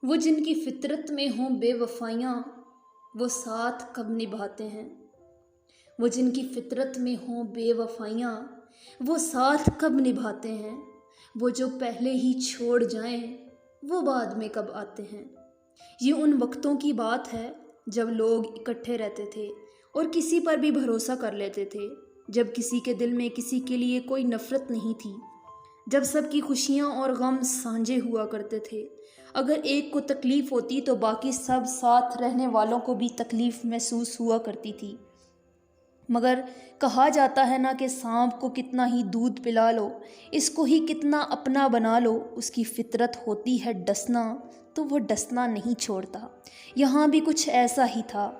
وہ جن کی فطرت میں ہوں بے وفائیاں وہ ساتھ کب نبھاتے ہیں۔ وہ جن کی فطرت میں ہوں بے وفائیاں وہ ساتھ کب نبھاتے ہیں۔ وہ جو پہلے ہی چھوڑ جائیں وہ بعد میں کب آتے ہیں۔ یہ ان وقتوں کی بات ہے جب لوگ اکٹھے رہتے تھے اور کسی پر بھی بھروسہ کر لیتے تھے، جب کسی کے دل میں کسی کے لیے کوئی نفرت نہیں تھی، جب سب کی خوشیاں اور غم سانجھے ہوا کرتے تھے۔ اگر ایک کو تکلیف ہوتی تو باقی سب ساتھ رہنے والوں کو بھی تکلیف محسوس ہوا کرتی تھی۔ مگر کہا جاتا ہے نا کہ سانپ کو کتنا ہی دودھ پلا لو، اس کو ہی کتنا اپنا بنا لو، اس کی فطرت ہوتی ہے ڈسنا تو وہ ڈسنا نہیں چھوڑتا۔ یہاں بھی کچھ ایسا ہی تھا،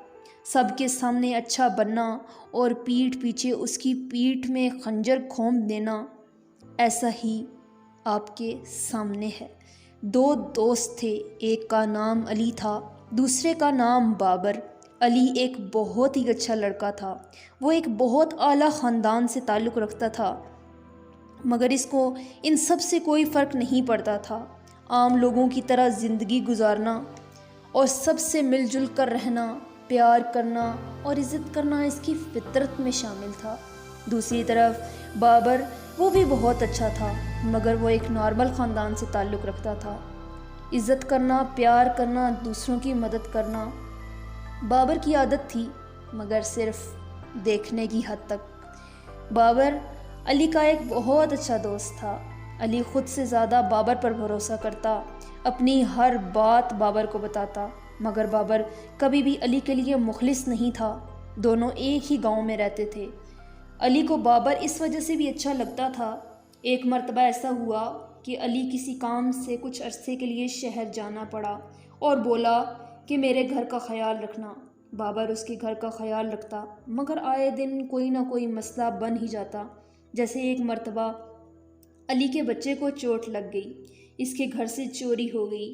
سب کے سامنے اچھا بننا اور پیٹھ پیچھے اس کی پیٹھ میں خنجر گھونپ دینا، ایسا ہی آپ کے سامنے ہے۔ دو دوست تھے، ایک کا نام علی تھا، دوسرے کا نام بابر۔ علی ایک بہت ہی اچھا لڑکا تھا، وہ ایک بہت اعلیٰ خاندان سے تعلق رکھتا تھا، مگر اس کو ان سب سے کوئی فرق نہیں پڑتا تھا۔ عام لوگوں کی طرح زندگی گزارنا اور سب سے مل جل کر رہنا، پیار کرنا اور عزت کرنا اس کی فطرت میں شامل تھا۔ دوسری طرف بابر، وہ بھی بہت اچھا تھا، مگر وہ ایک نارمل خاندان سے تعلق رکھتا تھا۔ عزت کرنا، پیار کرنا، دوسروں کی مدد کرنا بابر کی عادت تھی، مگر صرف دیکھنے کی حد تک۔ بابر علی کا ایک بہت اچھا دوست تھا۔ علی خود سے زیادہ بابر پر بھروسہ کرتا، اپنی ہر بات بابر کو بتاتا، مگر بابر کبھی بھی علی کے لیے مخلص نہیں تھا۔ دونوں ایک ہی گاؤں میں رہتے تھے۔ علی کو بابر اس وجہ سے بھی اچھا لگتا تھا۔ ایک مرتبہ ایسا ہوا کہ علی کسی کام سے کچھ عرصے کے لیے شہر جانا پڑا اور بولا کہ میرے گھر کا خیال رکھنا۔ بابر اس کے گھر کا خیال رکھتا، مگر آئے دن کوئی نہ کوئی مسئلہ بن ہی جاتا۔ جیسے ایک مرتبہ علی کے بچے کو چوٹ لگ گئی، اس کے گھر سے چوری ہو گئی۔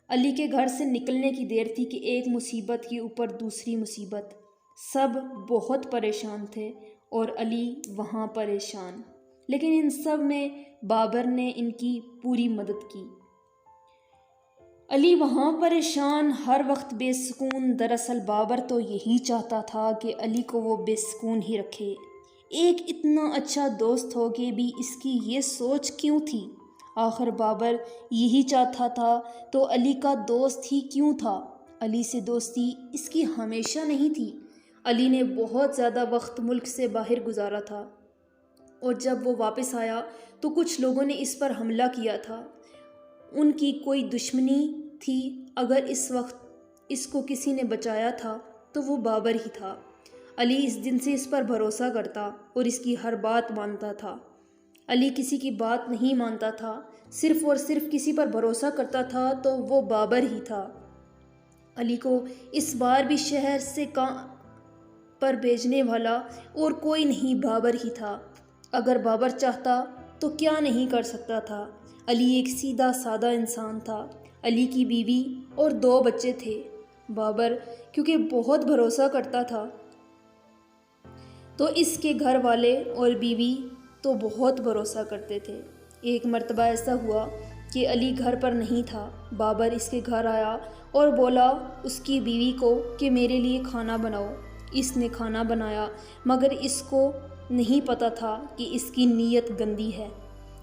علی کے گھر سے نکلنے کی دیر تھی کہ ایک مصیبت کے اوپر دوسری مصیبت، سب بہت پریشان تھے اور علی وہاں پریشان، لیکن ان سب میں بابر نے ان کی پوری مدد کی۔ علی وہاں پریشان، ہر وقت بے سکون۔ دراصل بابر تو یہی چاہتا تھا کہ علی کو وہ بے سکون ہی رکھے۔ ایک اتنا اچھا دوست ہو کے بھی اس کی یہ سوچ کیوں تھی؟ آخر بابر یہی چاہتا تھا تو علی کا دوست ہی کیوں تھا؟ علی سے دوستی اس کی ہمیشہ نہیں تھی۔ علی نے بہت زیادہ وقت ملک سے باہر گزارا تھا اور جب وہ واپس آیا تو کچھ لوگوں نے اس پر حملہ کیا تھا۔ ان کی کوئی دشمنی تھی۔ اگر اس وقت اس کو کسی نے بچایا تھا تو وہ بابر ہی تھا۔ علی اس دن سے اس پر بھروسہ کرتا اور اس کی ہر بات مانتا تھا۔ علی کسی کی بات نہیں مانتا تھا، صرف اور صرف کسی پر بھروسہ کرتا تھا تو وہ بابر ہی تھا۔ علی کو اس بار بھی شہر سے پر بھیجنے والا اور کوئی نہیں، بابر ہی تھا۔ اگر بابر چاہتا تو کیا نہیں کر سکتا تھا۔ علی ایک سیدھا سادہ انسان تھا۔ علی کی بیوی اور 2 بچے تھے۔ بابر کیونکہ بہت بھروسہ کرتا تھا تو اس کے گھر والے اور بیوی تو بہت بھروسہ کرتے تھے۔ ایک مرتبہ ایسا ہوا کہ علی گھر پر نہیں تھا۔ بابر اس کے گھر آیا اور بولا اس کی بیوی کو کہ میرے لیے کھانا بناؤ۔ اس نے کھانا بنایا، مگر اس کو نہیں پتہ تھا کہ اس کی نیت گندی ہے۔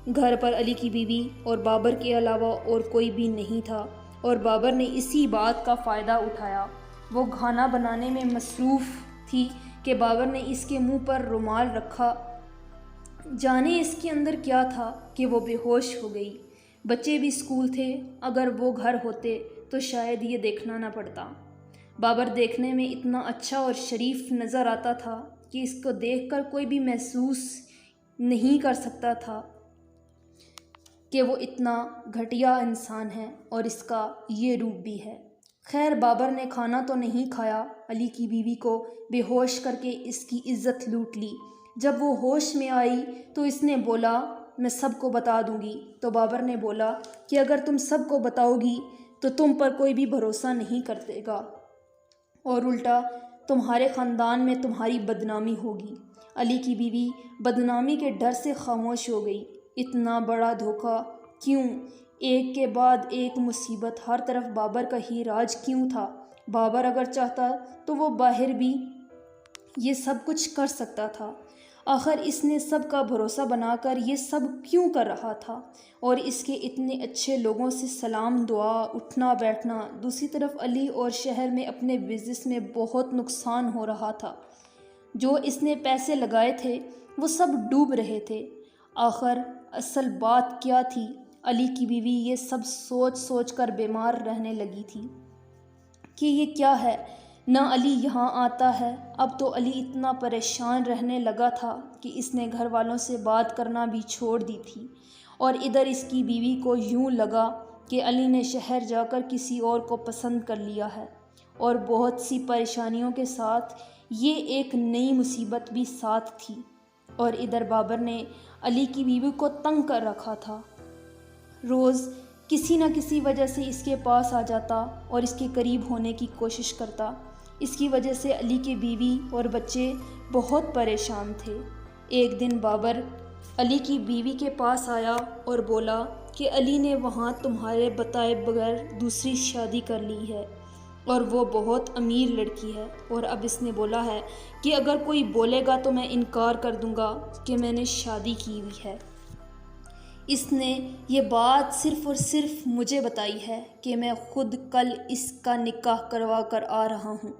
گھر پر علی کی بیوی اور بابر کے علاوہ اور کوئی بھی نہیں تھا اور بابر نے اسی بات کا فائدہ اٹھایا۔ وہ کھانا بنانے میں مصروف تھی کہ بابر نے اس کے منہ پر رومال رکھا، جانے اس کے اندر کیا تھا کہ وہ بے ہوش ہو گئی۔ بچے بھی اسکول تھے، اگر وہ گھر ہوتے تو شاید یہ دیکھنا نہ پڑتا۔ بابر دیکھنے میں اتنا اچھا اور شریف نظر آتا تھا کہ اس کو دیکھ کر کوئی بھی محسوس نہیں کر سکتا تھا کہ وہ اتنا گھٹیا انسان ہے اور اس کا یہ روپ بھی ہے۔ خیر، بابر نے کھانا تو نہیں کھایا، علی کی بیوی کو بے ہوش کر کے اس کی عزت لوٹ لی۔ جب وہ ہوش میں آئی تو اس نے بولا میں سب کو بتا دوں گی۔ تو بابر نے بولا کہ اگر تم سب کو بتاؤ گی تو تم پر کوئی بھی بھروسہ نہیں کرے گا اور الٹا تمہارے خاندان میں تمہاری بدنامی ہوگی۔ علی کی بیوی بدنامی کے ڈر سے خاموش ہو گئی۔ اتنا بڑا دھوکہ کیوں؟ ایک کے بعد ایک مصیبت، ہر طرف بابر کا ہی راج کیوں تھا؟ بابر اگر چاہتا تو وہ باہر بھی یہ سب کچھ کر سکتا تھا۔ آخر اس نے سب کا بھروسہ بنا کر یہ سب کیوں کر رہا تھا؟ اور اس کے اتنے اچھے لوگوں سے سلام دعا، اٹھنا بیٹھنا۔ دوسری طرف علی اور شہر میں اپنے بزنس میں بہت نقصان ہو رہا تھا۔ جو اس نے پیسے لگائے تھے وہ سب ڈوب رہے تھے۔ آخر اصل بات کیا تھی؟ علی کی بیوی یہ سب سوچ سوچ کر بیمار رہنے لگی تھی کہ یہ کیا ہے، نہ علی یہاں آتا ہے۔ اب تو علی اتنا پریشان رہنے لگا تھا کہ اس نے گھر والوں سے بات کرنا بھی چھوڑ دی تھی، اور ادھر اس کی بیوی کو یوں لگا کہ علی نے شہر جا کر کسی اور کو پسند کر لیا ہے، اور بہت سی پریشانیوں کے ساتھ یہ ایک نئی مصیبت بھی ساتھ تھی۔ اور ادھر بابر نے علی کی بیوی کو تنگ کر رکھا تھا، روز کسی نہ کسی وجہ سے اس کے پاس آ جاتا اور اس کے قریب ہونے کی کوشش کرتا۔ اس کی وجہ سے علی کے بیوی اور بچے بہت پریشان تھے۔ ایک دن بابر علی کی بیوی کے پاس آیا اور بولا کہ علی نے وہاں تمہارے بتائے بغیر دوسری شادی کر لی ہے، اور وہ بہت امیر لڑکی ہے، اور اب اس نے بولا ہے کہ اگر کوئی بولے گا تو میں انکار کر دوں گا کہ میں نے شادی کی ہوئی ہے۔ اس نے یہ بات صرف اور صرف مجھے بتائی ہے کہ میں خود کل اس کا نکاح کروا کر آ رہا ہوں۔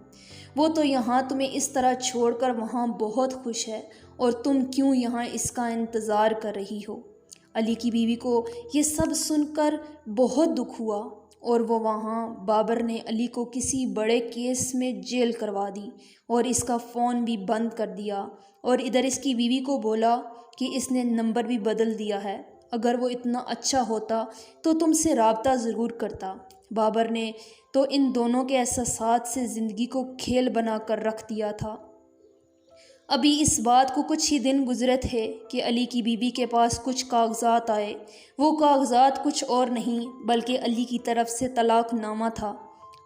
وہ تو یہاں تمہیں اس طرح چھوڑ کر وہاں بہت خوش ہے، اور تم کیوں یہاں اس کا انتظار کر رہی ہو؟ علی کی بیوی کو یہ سب سن کر بہت دکھ ہوا، اور وہ وہاں بابر نے علی کو کسی بڑے کیس میں جیل کروا دی اور اس کا فون بھی بند کر دیا، اور ادھر اس کی بیوی کو بولا کہ اس نے نمبر بھی بدل دیا ہے، اگر وہ اتنا اچھا ہوتا تو تم سے رابطہ ضرور کرتا۔ بابر نے تو ان دونوں کے احساسات سے زندگی کو کھیل بنا کر رکھ دیا تھا۔ ابھی اس بات کو کچھ ہی دن گزرے تھے کہ علی کی بیوی کے پاس کچھ کاغذات آئے۔ وہ کاغذات کچھ اور نہیں بلکہ علی کی طرف سے طلاق نامہ تھا۔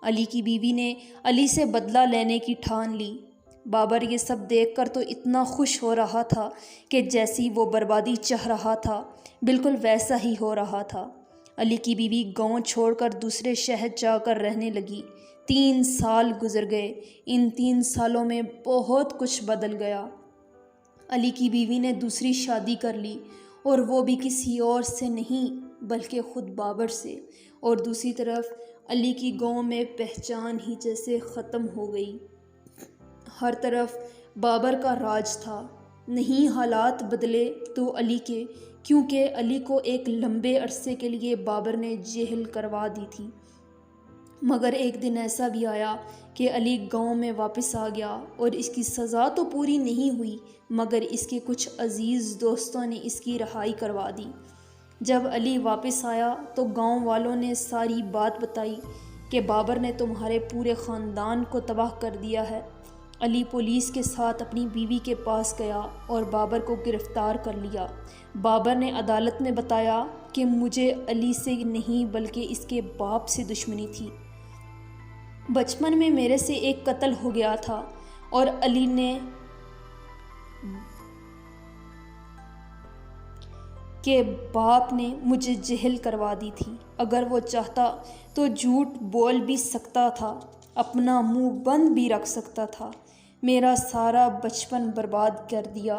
علی کی بیوی نے علی سے بدلہ لینے کی ٹھان لی۔ بابر یہ سب دیکھ کر تو اتنا خوش ہو رہا تھا کہ جیسی وہ بربادی چاہ رہا تھا بالکل ویسا ہی ہو رہا تھا۔ علی کی بیوی گاؤں چھوڑ کر دوسرے شہر جا کر رہنے لگی۔ 3 سال گزر گئے۔ ان 3 سالوں میں بہت کچھ بدل گیا۔ علی کی بیوی نے دوسری شادی کر لی، اور وہ بھی کسی اور سے نہیں بلکہ خود بابر سے، اور دوسری طرف علی کی گاؤں میں پہچان ہی جیسے ختم ہو گئی۔ ہر طرف بابر کا راج تھا۔ نہیں حالات بدلے تو علی کے، کیونکہ علی کو ایک لمبے عرصے کے لیے بابر نے جیل کروا دی تھی۔ مگر ایک دن ایسا بھی آیا کہ علی گاؤں میں واپس آ گیا، اور اس کی سزا تو پوری نہیں ہوئی مگر اس کے کچھ عزیز دوستوں نے اس کی رہائی کروا دی۔ جب علی واپس آیا تو گاؤں والوں نے ساری بات بتائی کہ بابر نے تمہارے پورے خاندان کو تباہ کر دیا ہے۔ علی پولیس کے ساتھ اپنی بیوی کے پاس گیا اور بابر کو گرفتار کر لیا۔ بابر نے عدالت میں بتایا کہ مجھے علی سے نہیں بلکہ اس کے باپ سے دشمنی تھی۔ بچپن میں میرے سے ایک قتل ہو گیا تھا، اور علی نے کے باپ نے مجھے جیل کروا دی تھی۔ اگر وہ چاہتا تو جھوٹ بول بھی سکتا تھا، اپنا منہ بند بھی رکھ سکتا تھا۔ میرا سارا بچپن برباد کر دیا،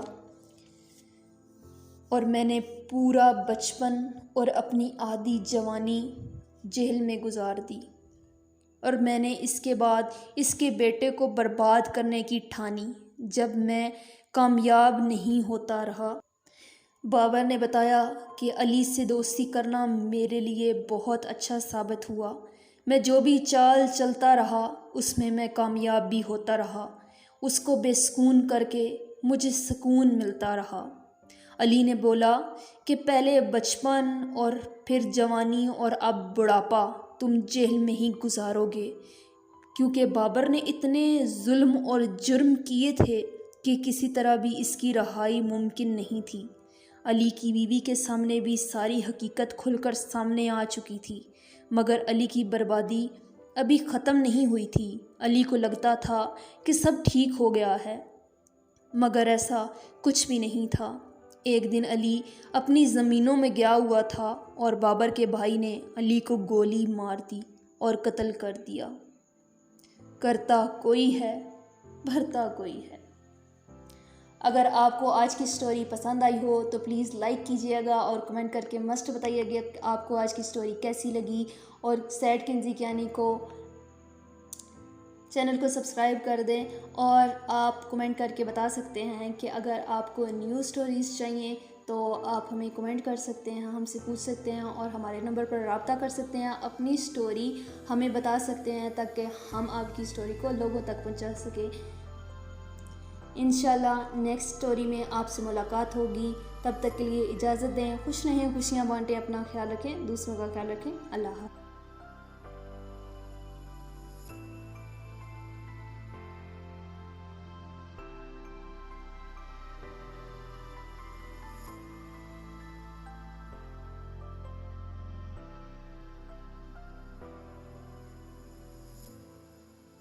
اور میں نے پورا بچپن اور اپنی آدھی جوانی جیل میں گزار دی، اور میں نے اس کے بعد اس کے بیٹے کو برباد کرنے کی ٹھانی جب میں کامیاب نہیں ہوتا رہا۔ بابر نے بتایا کہ علی سے دوستی کرنا میرے لیے بہت اچھا ثابت ہوا۔ میں جو بھی چال چلتا رہا اس میں میں کامیاب بھی ہوتا رہا۔ اس کو بے سکون کر کے مجھے سکون ملتا رہا۔ علی نے بولا کہ پہلے بچپن اور پھر جوانی اور اب بڑھاپا تم جیل میں ہی گزارو گے، کیونکہ بابر نے اتنے ظلم اور جرم کیے تھے کہ کسی طرح بھی اس کی رہائی ممکن نہیں تھی۔ علی کی بیوی کے سامنے بھی ساری حقیقت کھل کر سامنے آ چکی تھی، مگر علی کی بربادی ابھی ختم نہیں ہوئی تھی۔ علی کو لگتا تھا کہ سب ٹھیک ہو گیا ہے، مگر ایسا کچھ بھی نہیں تھا۔ ایک دن علی اپنی زمینوں میں گیا ہوا تھا اور بابر کے بھائی نے علی کو گولی مار دی اور قتل کر دیا۔ کرتا کوئی ہے، بھرتا کوئی ہے۔ اگر آپ کو آج کی سٹوری پسند آئی ہو تو پلیز لائک کیجیے گا اور کمنٹ کر کے مسٹ بتائیے گا کہ آپ کو آج کی سٹوری کیسی لگی، اور سیڈ کنزی کیانی کو چینل کو سبسکرائب کر دیں، اور آپ کمنٹ کر کے بتا سکتے ہیں کہ اگر آپ کو نیو سٹوریز چاہیے تو آپ ہمیں کمنٹ کر سکتے ہیں، ہم سے پوچھ سکتے ہیں اور ہمارے نمبر پر رابطہ کر سکتے ہیں، اپنی سٹوری ہمیں بتا سکتے ہیں تاکہ ہم آپ کی سٹوری کو لوگوں تک پہنچا سکیں۔ انشاءاللہ نیکسٹ سٹوری میں آپ سے ملاقات ہوگی، تب تک کے لیے اجازت دیں، خوش رہیں، خوشیاں بانٹیں، اپنا خیال رکھیں، دوسروں کا خیال رکھیں، اللہ حافظ۔